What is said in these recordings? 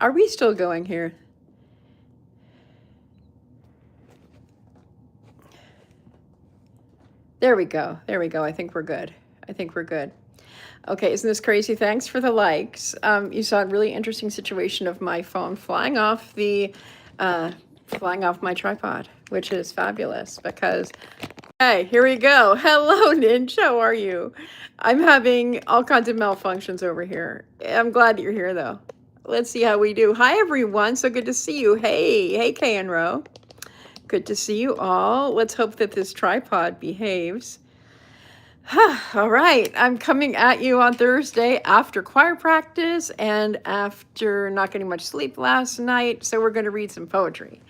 Are we still going here? There we go. There we go. I think we're good. I think we're good. Okay, isn't this crazy? Thanks for the likes. You saw a really interesting situation of my phone uh, flying off my tripod, which is fabulous because, hey, here we go. Hello, Ninja. How are you? I'm having all kinds of malfunctions over here. I'm glad that you're here, though. Let's see how we do. Hi, everyone. So good to see you. Hey, Kay and Ro. Good to see you all. Let's hope that this tripod behaves. All right, I'm coming at you on Thursday after choir practice and after not getting much sleep last night. So we're going to read some poetry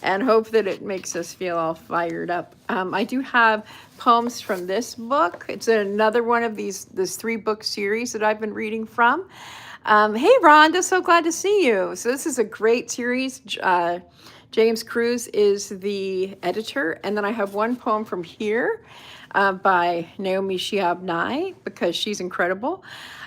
and hope that it makes us feel all fired up. I do have poems from this book. It's another one of this 3-book series that I've been reading from. Hey, Rhonda, so glad to see you. So this is a great series. James Cruz is the editor. And then I have one poem from here by Naomi Shihab Nye, because she's incredible.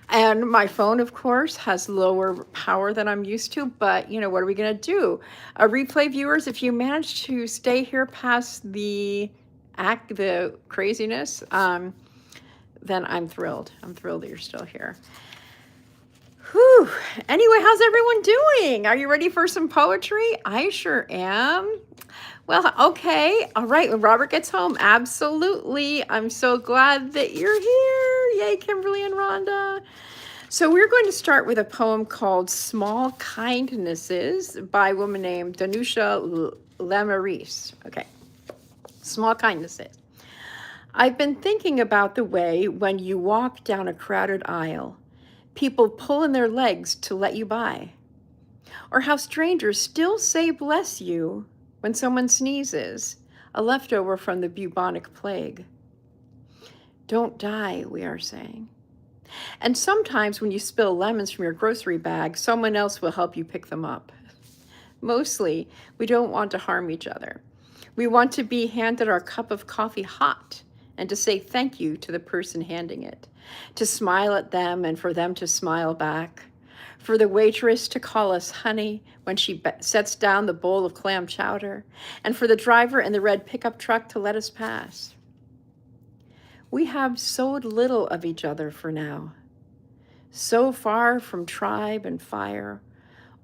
And my phone, of course, has lower power than I'm used to, but you know, what are we gonna do? Replay viewers, if you manage to stay here past the craziness, then I'm thrilled. I'm thrilled that you're still here. Whew. Anyway, how's everyone doing? Are you ready for some poetry? I sure am. Well, okay. All right. When Robert gets home, absolutely. I'm so glad that you're here. Yay, Kimberly and Rhonda. So we're going to start with a poem called Small Kindnesses by a woman named Danusha Lamaris. Okay. Small Kindnesses. I've been thinking about the way when you walk down a crowded aisle, people pull in their legs to let you by, or how strangers still say bless you when someone sneezes, a leftover from the bubonic plague. Don't die, we are saying. And sometimes when you spill lemons from your grocery bag, someone else will help you pick them up. Mostly, we don't want to harm each other. We want to be handed our cup of coffee hot and to say thank you to the person handing it, to smile at them and for them to smile back, for the waitress to call us honey when she sets down the bowl of clam chowder, and for the driver in the red pickup truck to let us pass. We have so little of each other for now, so far from tribe and fire,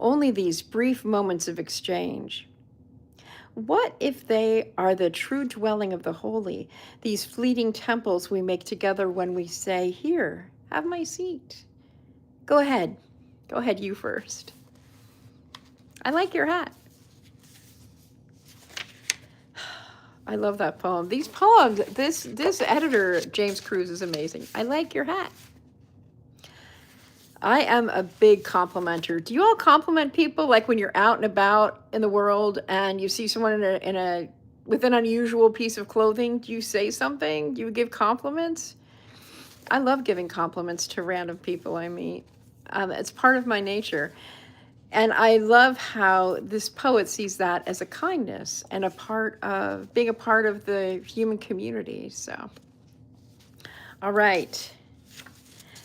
only these brief moments of exchange. What if they are the true dwelling of the holy, these fleeting temples we make together when we say, here, have my seat. Go ahead, you first. I like your hat. I love that poem. These poems, this editor, James Cruz, is amazing. I like your hat. I am a big complimenter. Do you all compliment people, like when you're out and about in the world and you see someone with an unusual piece of clothing? Do you say something? Do you give compliments? I love giving compliments to random people I meet. It's part of my nature. And I love how this poet sees that as a kindness and being a part of the human community. So, all right.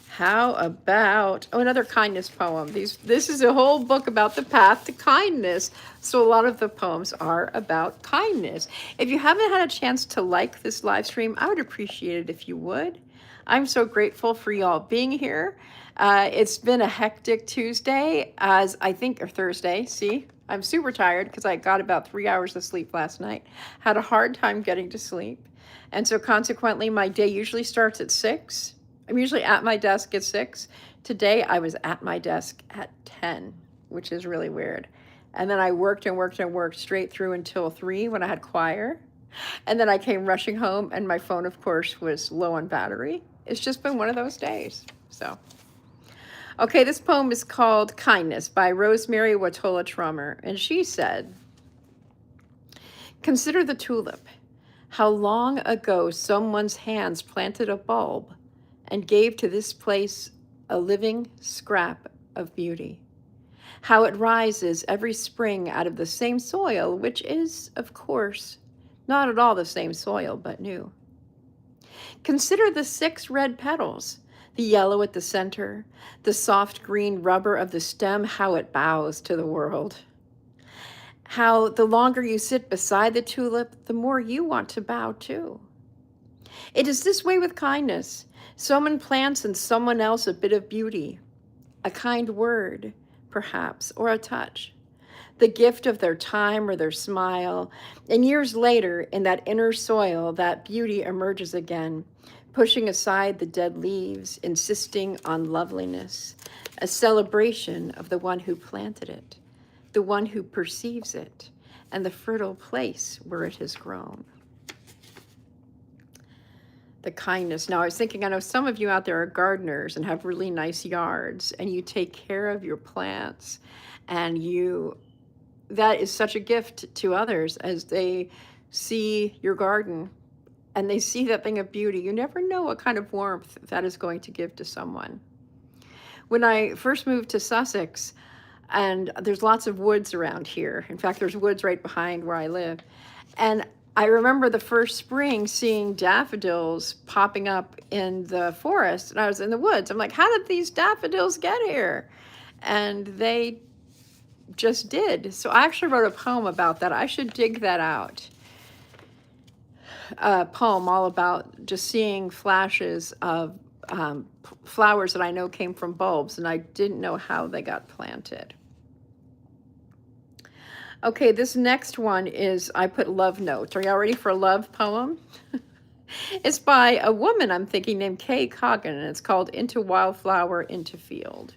How about, another kindness poem. This is a whole book about the path to kindness. So a lot of the poems are about kindness. If you haven't had a chance to like this live stream, I would appreciate it if you would. I'm so grateful for y'all being here. It's been a hectic Tuesday, or Thursday. See, I'm super tired because I got about 3 hours of sleep last night. Had a hard time getting to sleep. And so consequently, my day usually starts at 6. I'm usually at my desk at 6. Today, I was at my desk at 10, which is really weird. And then I worked straight through until 3 when I had choir. And then I came rushing home, and my phone, of course, was low on battery. It's just been one of those days. So, okay, this poem is called Kindness by Rosemary Watola Trummer. And she said, consider the tulip. How long ago someone's hands planted a bulb and gave to this place a living scrap of beauty. How it rises every spring out of the same soil, which is, of course, not at all the same soil, but new. Consider the 6 red petals, The yellow at the center, the soft green rubber of the stem, how it bows to the world. How the longer you sit beside the tulip, the more you want to bow too. It is this way with kindness. Someone plants in someone else a bit of beauty, a kind word, perhaps, or a touch, the gift of their time or their smile. And years later, in that inner soil, that beauty emerges again, pushing aside the dead leaves, insisting on loveliness, a celebration of the one who planted it, the one who perceives it, and the fertile place where it has grown. The kindness. Now, I was thinking, I know some of you out there are gardeners and have really nice yards, and you take care of your plants, and that is such a gift to others as they see your garden and they see that thing of beauty. You never know what kind of warmth that is going to give to someone. When I first moved to Sussex, and there's lots of woods around here. In fact, there's woods right behind where I live. And I remember the first spring seeing daffodils popping up in the forest, and I was in the woods. I'm like, how did these daffodils get here? And they just did. So I actually wrote a poem about that. I should dig that out. A poem all about just seeing flashes of flowers that I know came from bulbs, and I didn't know how they got planted. Okay, this next one is, I put love notes. Are y'all ready for a love poem? It's by a woman I'm thinking named Kay Coggin, and it's called Into Wildflower, Into Field.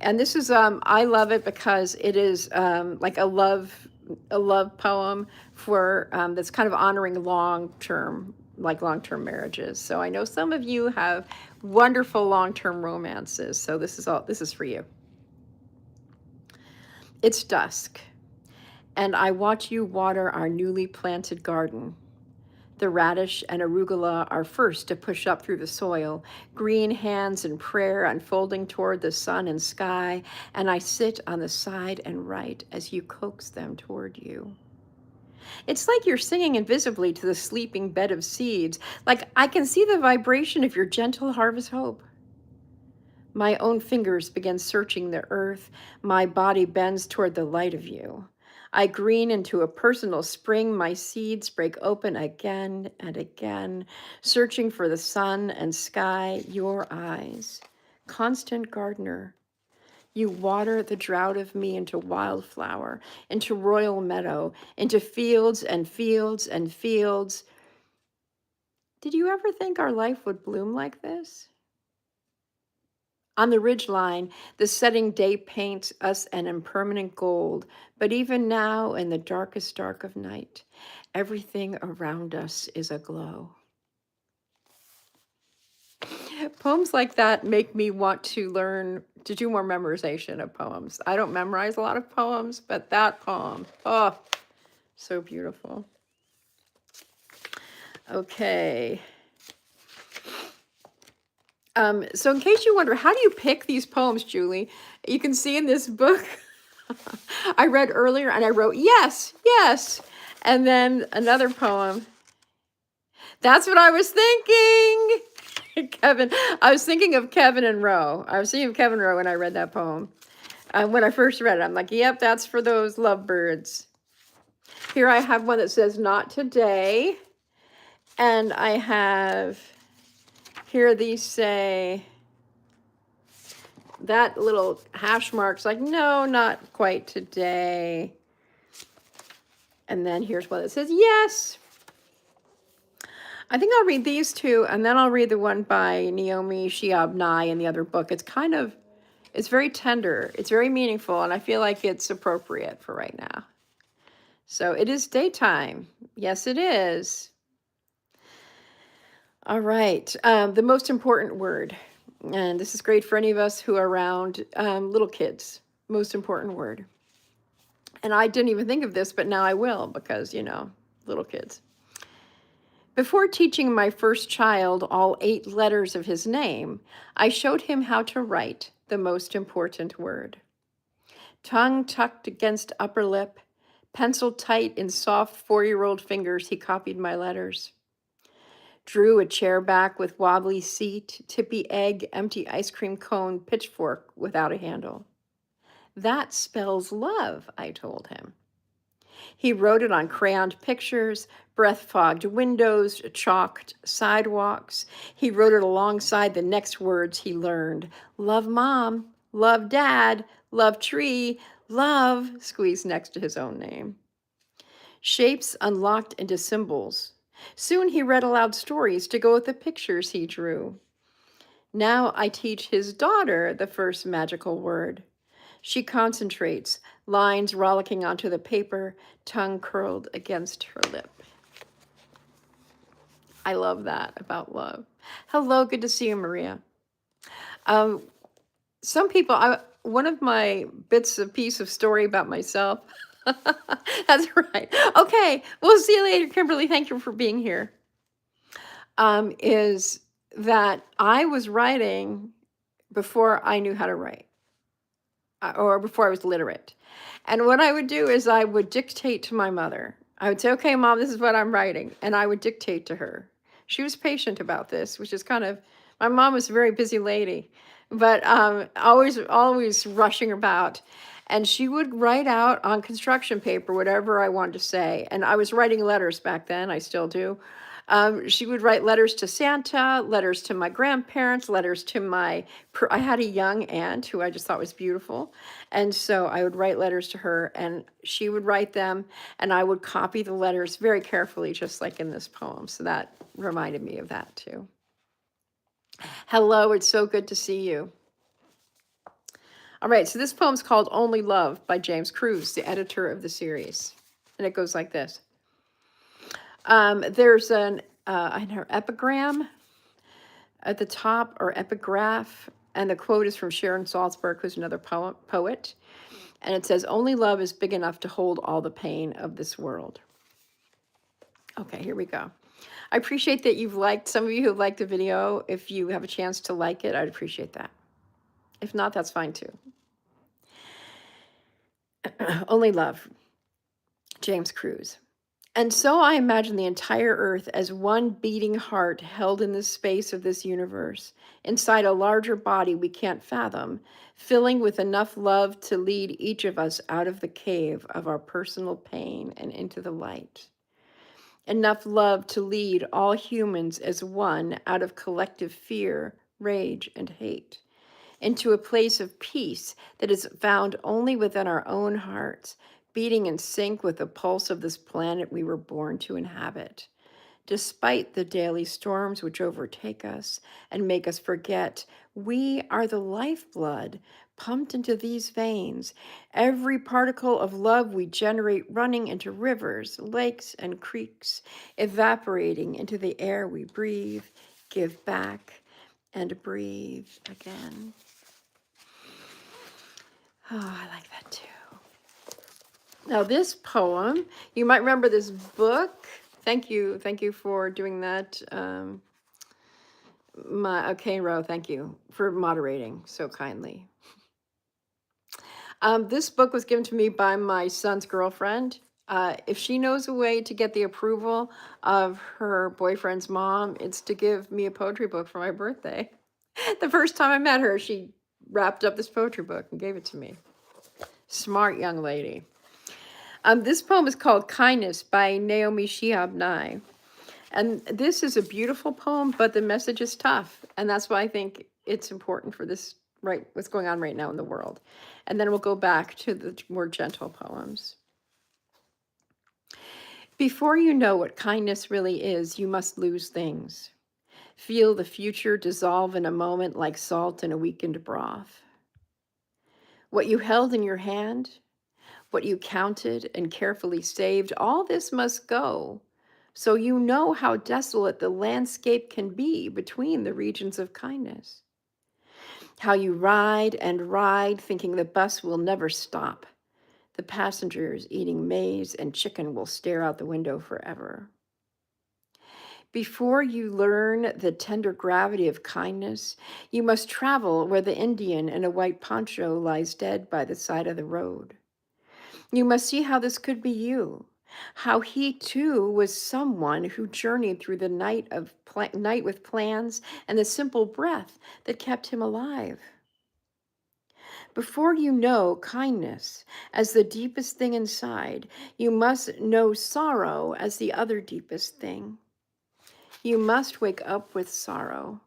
And this is, I love it because it is like a love poem for, that's kind of honoring long-term marriages. So I know some of you have wonderful long-term romances. So this is for you. It's dusk, and I watch you water our newly planted garden. The radish and arugula are first to push up through the soil, green hands in prayer unfolding toward the sun and sky, and I sit on the side and right as you coax them toward you. It's like you're singing invisibly to the sleeping bed of seeds, like I can see the vibration of your gentle harvest hope. My own fingers begin searching the earth, my body bends toward the light of you. I green into a personal spring, my seeds break open again and again, searching for the sun and sky, your eyes. Constant gardener, you water the drought of me into wildflower, into royal meadow, into fields and fields and fields. Did you ever think our life would bloom like this? On the ridgeline, the setting day paints us an impermanent gold, but even now, in the darkest dark of night, everything around us is aglow. Poems like that make me want to learn to do more memorization of poems. I don't memorize a lot of poems, but that poem, oh, so beautiful. Okay. So in case you wonder, how do you pick these poems, Julie? You can see in this book I read earlier, and I wrote, yes, yes. And then another poem. That's what I was thinking. Kevin, I was thinking of Kevin and Roe. I was thinking of Kevin Roe when I read that poem. When I first read it, I'm like, yep, that's for those lovebirds. Here I have one that says, not today. And I have, here these say, that little hash mark's like, no, not quite today. And then here's one that says, yes. I think I'll read these two, and then I'll read the one by Naomi Shihab Nye in the other book. It's very tender. It's very meaningful, and I feel like it's appropriate for right now. So it is daytime. Yes, it is. All right. The most important word. And this is great for any of us who are around little kids. Most important word. And I didn't even think of this, but now I will because, little kids. Before teaching my first child all 8 letters of his name, I showed him how to write the most important word. Tongue tucked against upper lip, pencil tight in soft 4-year-old fingers, he copied my letters. drew a chair back with wobbly seat, tippy egg, empty ice cream cone, pitchfork without a handle. That spells love, I told him. He wrote it on crayoned pictures, breath-fogged windows, chalked sidewalks. He wrote it alongside the next words he learned. Love mom, love dad, love tree, love, squeezed next to his own name. Shapes unlocked into symbols. Soon he read aloud stories to go with the pictures he drew. Now I teach his daughter the first magical word. She concentrates, lines rollicking onto the paper, tongue curled against her lip. I love that about love. Hello, good to see you, Maria. Some people, one of my bits of piece of story about myself. That's right. Okay, we'll see you later, Kimberly. Thank you for being here. Is that I was writing before I knew how to write, or before I was literate. And what I would do is I would dictate to my mother. I would say, okay, Mom, this is what I'm writing. And I would dictate to her. She was patient about this, which is kind of, my mom was a very busy lady, but always rushing about. And she would write out on construction paper whatever I wanted to say. And I was writing letters back then, I still do. She would write letters to Santa, letters to my grandparents, letters to I had a young aunt who I just thought was beautiful. And so I would write letters to her and she would write them and I would copy the letters very carefully, just like in this poem. So that reminded me of that too. Hello, it's so good to see you. All right, so this poem's called Only Love by James Cruz, the editor of the series. And it goes like this. There's an epigram at the top, or epigraph, and the quote is from Sharon Salzberg, who's another poet. And it says, only love is big enough to hold all the pain of this world. Okay, here we go. I appreciate that you've liked, some of you who have liked the video. If you have a chance to like it, I'd appreciate that. If not, that's fine too. Only love, James Cruz. And so I imagine the entire earth as one beating heart held in the space of this universe, inside a larger body we can't fathom, filling with enough love to lead each of us out of the cave of our personal pain and into the light. Enough love to lead all humans as one out of collective fear, rage, and hate, into a place of peace that is found only within our own hearts, beating in sync with the pulse of this planet we were born to inhabit. Despite the daily storms which overtake us and make us forget, we are the lifeblood pumped into these veins, every particle of love we generate running into rivers, lakes, and creeks, evaporating into the air we breathe, give back, and breathe again. Oh, I like that too. Now this poem, you might remember this book. Thank you for doing that. Okay, Ro, thank you for moderating so kindly. This book was given to me by my son's girlfriend. If she knows a way to get the approval of her boyfriend's mom, it's to give me a poetry book for my birthday. The first time I met her, she wrapped up this poetry book and gave it to me. Smart young lady. This poem is called Kindness by Naomi Shihab Nye. And this is a beautiful poem, but the message is tough. And that's why I think it's important for this, right, what's going on right now in the world. And then we'll go back to the more gentle poems. Before you know what kindness really is, you must lose things. Feel the future dissolve in a moment like salt in a weakened broth. What you held in your hand, what you counted and carefully saved, all this must go, so you know how desolate the landscape can be between the regions of kindness. How you ride and ride, thinking the bus will never stop. The passengers eating maize and chicken will stare out the window forever. Before you learn the tender gravity of kindness, you must travel where the Indian in a white poncho lies dead by the side of the road. You must see how this could be you, how he too was someone who journeyed through the night with plans and the simple breath that kept him alive. Before you know kindness as the deepest thing inside, you must know sorrow as the other deepest thing. You must wake up with sorrow.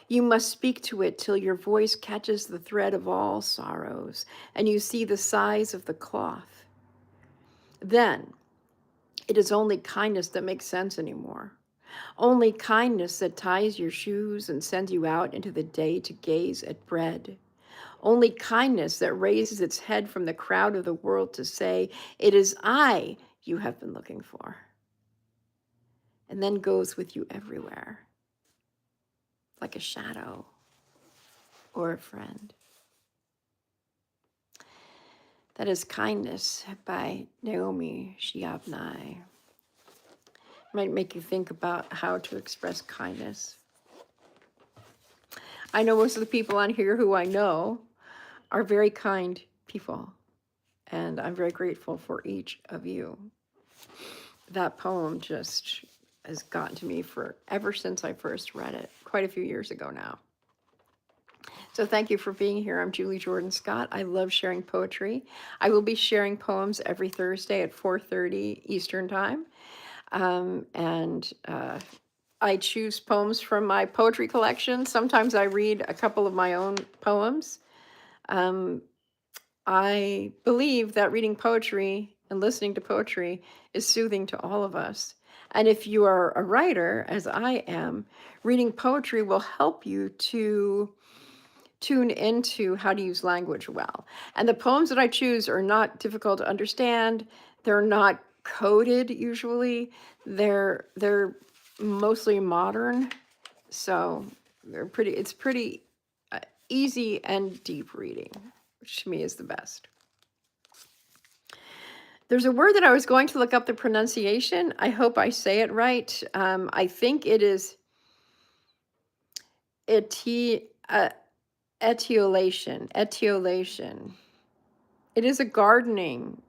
You must speak to it till your voice catches the thread of all sorrows and you see the size of the cloth. Then it is only kindness that makes sense anymore. Only kindness that ties your shoes and sends you out into the day to gaze at bread. Only kindness that raises its head from the crowd of the world to say, "It is I you have been looking for," and then goes with you everywhere, like a shadow or a friend. That is Kindness by Naomi Shihab. Might make you think about how to express kindness. I know most of the people on here who I know are very kind people, and I'm very grateful for each of you. That poem just has gotten to me ever since I first read it, quite a few years ago now. So thank you for being here. I'm Julie Jordan Scott. I love sharing poetry. I will be sharing poems every Thursday at 4:30 Eastern Time. And I choose poems from my poetry collection. Sometimes I read a couple of my own poems. I believe that reading poetry and listening to poetry is soothing to all of us. And if you are a writer, as I am, reading poetry will help you to tune into how to use language well. And the poems that I choose are not difficult to understand. They're not coded usually. They're mostly modern. So it's pretty easy and deep reading, which to me is the best. There's a word that I was going to look up the pronunciation. I hope I say it right. I think it is etiolation. It is a gardening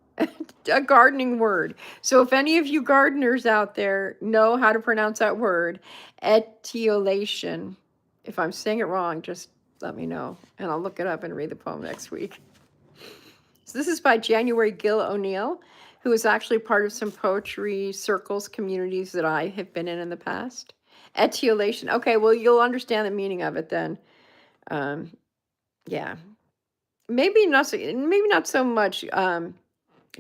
word. So if any of you gardeners out there know how to pronounce that word, etiolation. If I'm saying it wrong, just let me know and I'll look it up and read the poem next week. So this is by January Gill O'Neill, who is actually part of some poetry circles, communities that I have been in the past. Etiolation. Okay, well, you'll understand the meaning of it then. Yeah. Maybe not so much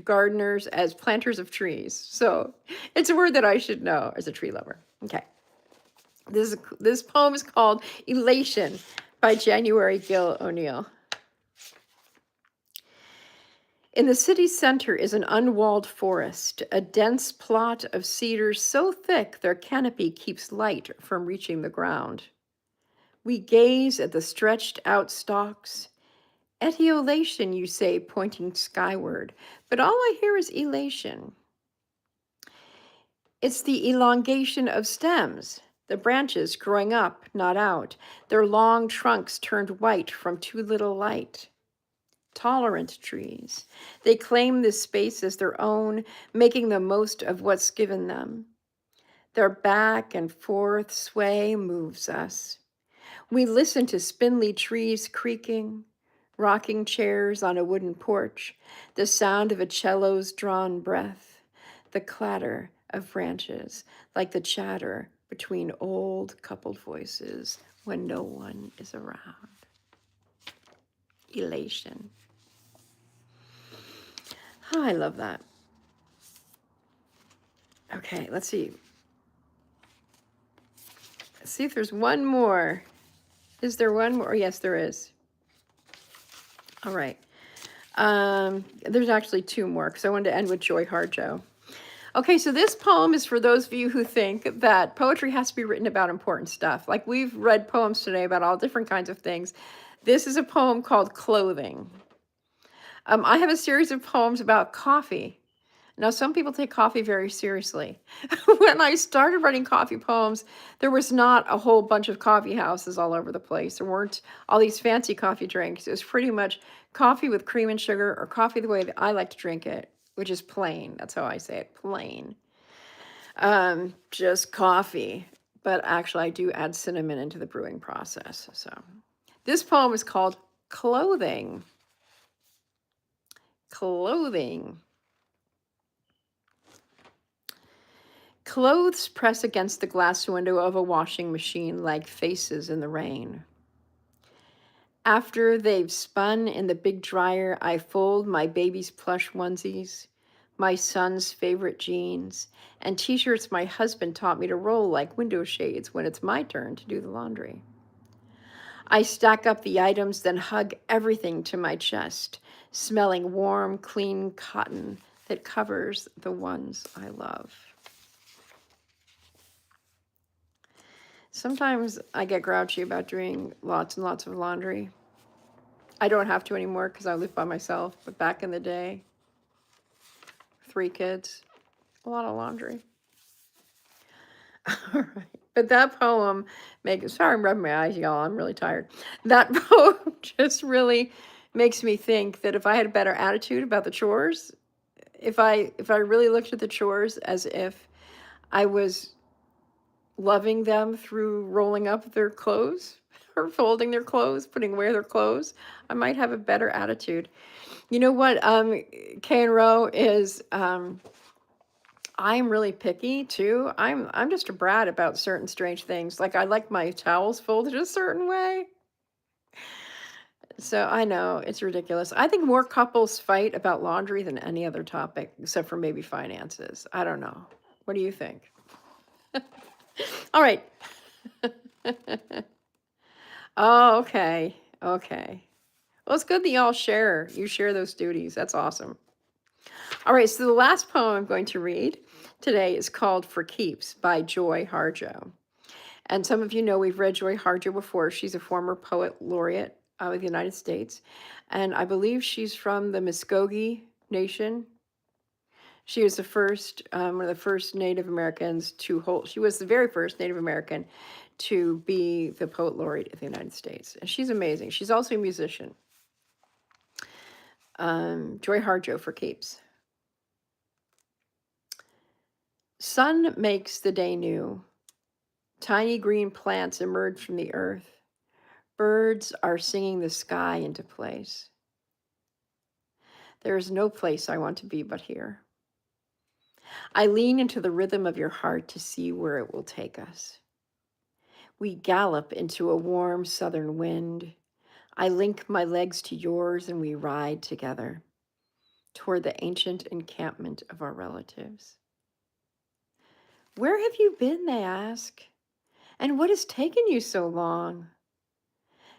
gardeners as planters of trees. So it's a word that I should know as a tree lover. Okay. This poem is called Elation by January Gill O'Neill. In the city center is an unwalled forest, a dense plot of cedars so thick their canopy keeps light from reaching the ground. We gaze at the stretched out stalks. Etiolation, you say, pointing skyward, but all I hear is elation. It's the elongation of stems, the branches growing up, not out, their long trunks turned white from too little light. Tolerant trees. They claim this space as their own, making the most of what's given them. Their back and forth sway moves us. We listen to spindly trees creaking, rocking chairs on a wooden porch, the sound of a cello's drawn breath, the clatter of branches, like the chatter between old coupled voices when no one is around. Elation. Oh, I love that. Okay, let's see. Let's see if there's one more. Is there one more? Yes, there is. All right. There's actually two more because I wanted to end with Joy Harjo. Okay, so this poem is for those of you who think that poetry has to be written about important stuff. Like we've read poems today about all different kinds of things. This is a poem called Clothing. I have a series of poems about coffee. Now, some people take coffee very seriously. When I started writing coffee poems, there was not a whole bunch of coffee houses all over the place. There weren't all these fancy coffee drinks. It was pretty much coffee with cream and sugar or coffee the way that I like to drink it, which is plain. That's how I say it, plain. Just coffee. But actually, I do add cinnamon into the brewing process. So this poem is called Clothing. Clothing. Clothes press against the glass window of a washing machine like faces in the rain. After they've spun in the big dryer, I fold my baby's plush onesies, my son's favorite jeans, and t-shirts my husband taught me to roll like window shades when it's my turn to do the laundry. I stack up the items, then hug everything to my chest, smelling warm, clean cotton that covers the ones I love. Sometimes I get grouchy about doing lots and lots of laundry. I don't have to anymore because I live by myself, but back in the day, 3 kids, a lot of laundry. All right. But that poem sorry, I'm rubbing my eyes, y'all. I'm really tired. That poem just really makes me think that if I had a better attitude about the chores, if I really looked at the chores as if I was loving them through rolling up their clothes or folding their clothes, putting away their clothes, I might have a better attitude. You know what, K and Row is, I'm really picky too. I'm just a brat about certain strange things. Like I like my towels folded a certain way. So I know it's ridiculous. I think more couples fight about laundry than any other topic, except for maybe finances. I don't know. What do you think? All right. Oh, okay. Okay. Well, it's good that y'all you share those duties. That's awesome. All right, so the last poem I'm going to read today is called For Keeps by Joy Harjo. And some of you know we've read Joy Harjo before. She's a former poet laureate of the United States. And I believe she's from the Muskogee Nation. She was the first, one of the first Native Americans to hold, she was the very first Native American to be the poet laureate of the United States. And she's amazing. She's also a musician. Joy Harjo for Keeps. Sun makes the day new. Tiny green plants emerge from the earth. Birds are singing the sky into place. There is no place I want to be but here. I lean into the rhythm of your heart to see where it will take us. We gallop into a warm southern wind. I link my legs to yours and we ride together toward the ancient encampment of our relatives. Where have you been, they ask, and what has taken you so long?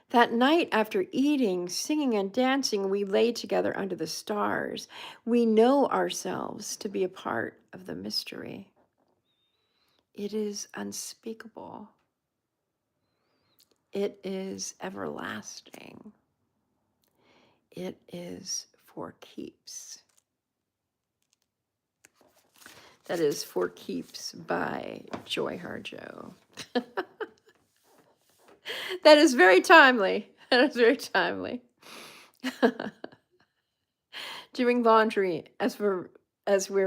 That night after eating, singing, and dancing, we lay together under the stars. We know ourselves to be a part of the mystery. It is unspeakable. It is everlasting. It is for keeps. That is For Keeps by Joy Harjo. That is very timely. That is very timely. Doing laundry as we're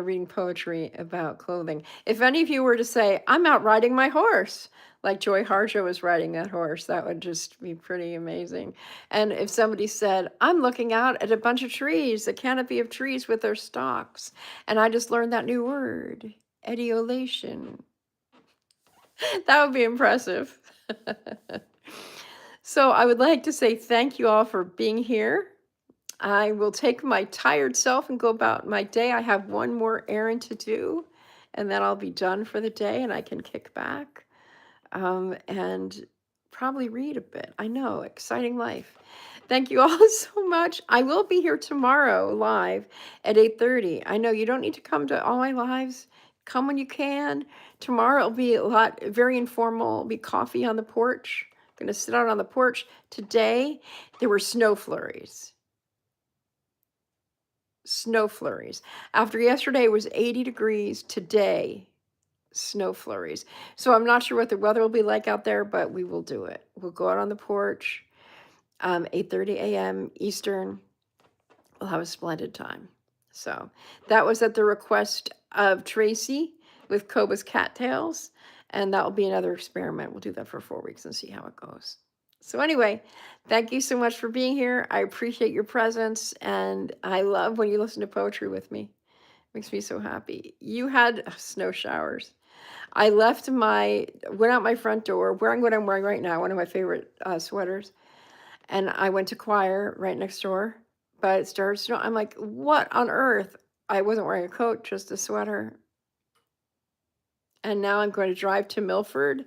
reading poetry about clothing. If any of you were to say, I'm out riding my horse, like Joy Harjo was riding that horse, that would just be pretty amazing. And if somebody said, I'm looking out at a bunch of trees, a canopy of trees with their stalks, and I just learned that new word, etiolation. That would be impressive. So I would like to say thank you all for being here. I will take my tired self and go about my day. I have one more errand to do, and then I'll be done for the day and I can kick back and probably read a bit. I know, exciting life. Thank you all so much. I will be here tomorrow live at 8:30. I know you don't need to come to all my lives. Come when you can. Tomorrow it'll be very informal. It'll be coffee on the porch. I'm going to sit out on the porch. Today, there were snow flurries. Snow flurries. After yesterday it was 80 degrees, today, snow flurries. So I'm not sure what the weather will be like out there, but we will do it. We'll go out on the porch, 8:30 a.m. Eastern. We'll have a splendid time. So that was at the request of Tracy with Koba's cattails. And that will be another experiment. We'll do that for 4 weeks and see how it goes. So anyway, thank you so much for being here. I appreciate your presence. And I love when you listen to poetry with me. It makes me so happy. You had snow showers. I went out my front door wearing what I'm wearing right now, one of my favorite sweaters. And I went to choir right next door, but it started snowing. I'm like, what on earth? I wasn't wearing a coat, just a sweater. And now I'm going to drive to Milford,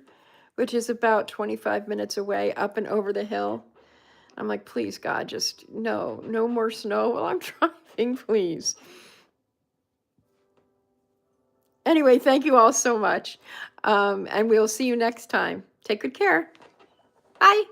which is about 25 minutes away, up and over the hill. I'm like, please, God, just no more snow while I'm driving, please. Anyway, thank you all so much. And we'll see you next time. Take good care. Bye.